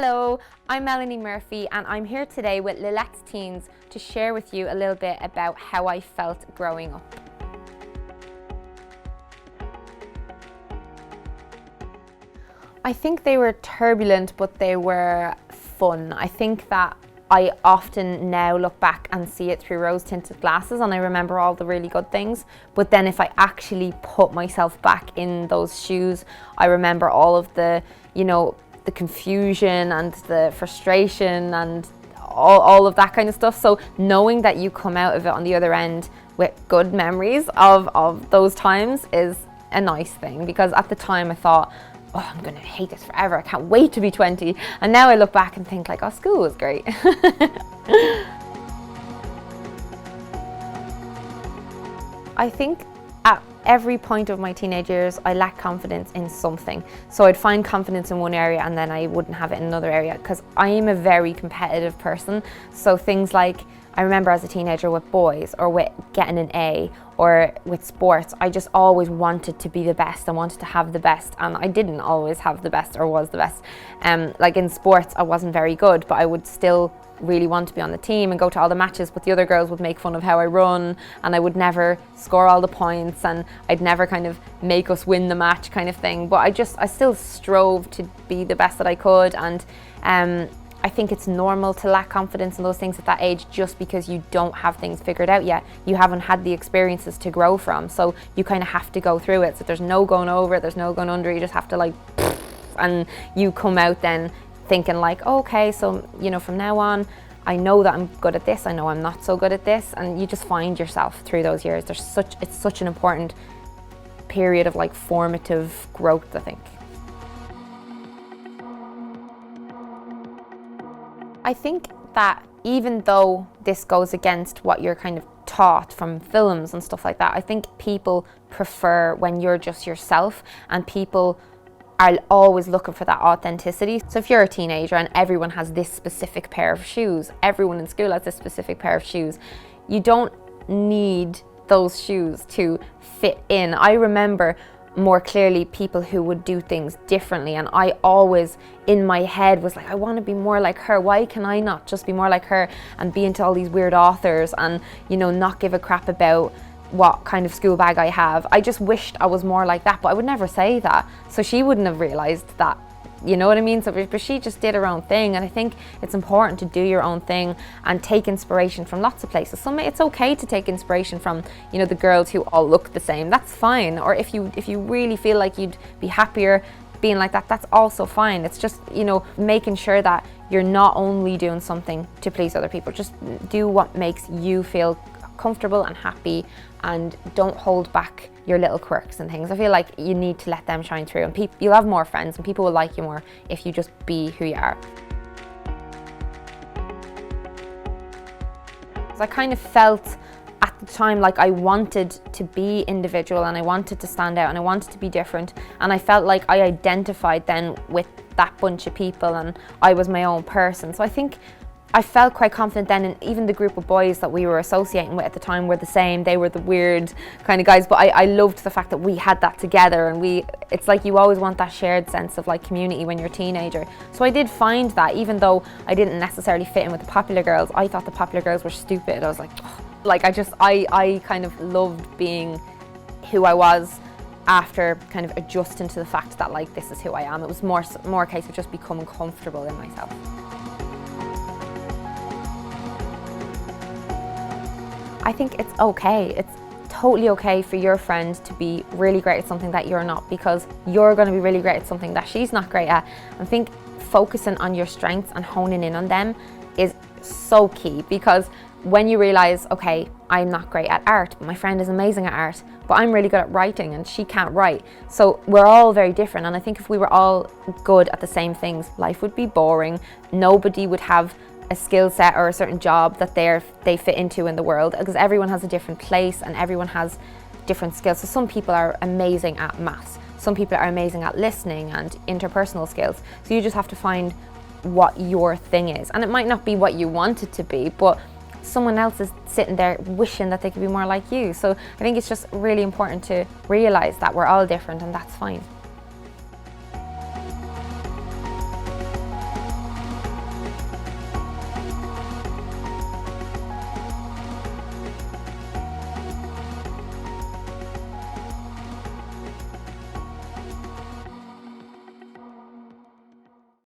Hello, I'm Melanie Murphy and I'm here today with Lil-Lets teens to share with you a little bit about how I felt growing up. I think they were turbulent, but they were fun. I think that I often now look back and see it through rose-tinted glasses and I remember all the really good things. But then if I actually put myself back in those shoes, I remember all of the, the confusion and the frustration and all of that kind of stuff. So knowing that you come out of it on the other end with good memories of those times is a nice thing, because at the time I thought, oh, I'm gonna hate this forever, I can't wait to be 20. And now I look back and think like, oh, school was great. I think at every point of my teenage years, I lacked confidence in something. So I'd find confidence in one area and then I wouldn't have it in another area, because I am a very competitive person. So things like, I remember as a teenager with boys or with getting an A or with sports, I just always wanted to be the best. I wanted to have the best, and I didn't always have the best or was the best. Like in sports, I wasn't very good, but I would still really want to be on the team and go to all the matches, but the other girls would make fun of how I run and I would never score all the points and I'd never kind of make us win the match kind of thing. But I still strove to be the best that I could, and I think it's normal to lack confidence in those things at that age, just because you don't have things figured out yet. You haven't had the experiences to grow from, so you kind of have to go through it. So there's no going over it, there's no going under, you just have to like, and you come out then thinking like, oh, okay, so from now on I know that I'm good at this, I know I'm not so good at this, and you just find yourself through those years. It's such an important period of like formative growth, I think. I think that even though this goes against what you're kind of taught from films and stuff like that, I think people prefer when you're just yourself, and people are always looking for that authenticity. So if you're a teenager and everyone has this specific pair of shoes, everyone in school has this specific pair of shoes, you don't need those shoes to fit in. I remember more clearly people who would do things differently, and I always in my head was like, I want to be more like her. Why can I not just be more like her and be into all these weird authors and not give a crap about what kind of school bag I have? I just wished I was more like that, but I would never say that, so she wouldn't have realized that. You know what I mean? So, but she just did her own thing, and I think it's important to do your own thing and take inspiration from lots of places. It's okay to take inspiration from, the girls who all look the same. That's fine. Or if you really feel like you'd be happier being like that, that's also fine. It's just, making sure that you're not only doing something to please other people. Just do what makes you feel comfortable and happy, and don't hold back your little quirks and things. I feel like you need to let them shine through, and you'll have more friends and people will like you more if you just be who you are. I kind of felt at the time like I wanted to be individual and I wanted to stand out and I wanted to be different, and I felt like I identified then with that bunch of people and I was my own person. So I think I felt quite confident then, and even the group of boys that we were associating with at the time were the same. They were the weird kind of guys, but I loved the fact that we had that together, and it's like you always want that shared sense of like community when you're a teenager. So I did find that, even though I didn't necessarily fit in with the popular girls. I thought the popular girls were stupid. I was like, oh. I kind of loved being who I was after kind of adjusting to the fact that like, this is who I am. It was more a case of just becoming comfortable in myself. I think it's okay. It's totally okay for your friend to be really great at something that you're not, because you're going to be really great at something that she's not great at. I think focusing on your strengths and honing in on them is so key, because when you realize, okay, I'm not great at art, but my friend is amazing at art, but I'm really good at writing and she can't write. So we're all very different, and I think if we were all good at the same things, life would be boring. Nobody would have a skill set or a certain job that they fit into in the world, because everyone has a different place and everyone has different skills. So some people are amazing at maths, some people are amazing at listening and interpersonal skills. So you just have to find what your thing is, and it might not be what you want it to be, but someone else is sitting there wishing that they could be more like you. So I think it's just really important to realize that we're all different, and that's fine.